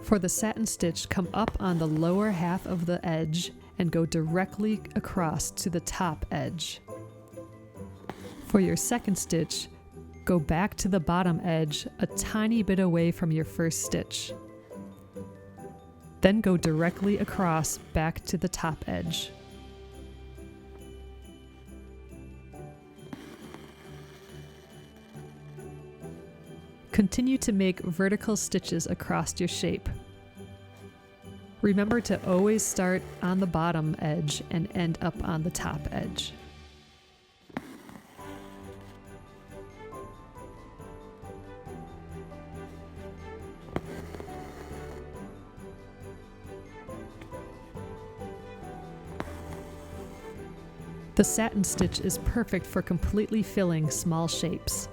For the satin stitch, come up on the lower half of the edge and go directly across to the top edge. For your second stitch, go back to the bottom edge a tiny bit away from your first stitch. Then go directly across back to the top edge. Continue to make vertical stitches across your shape. Remember to always start on the bottom edge and end up on the top edge. The satin stitch is perfect for completely filling small shapes.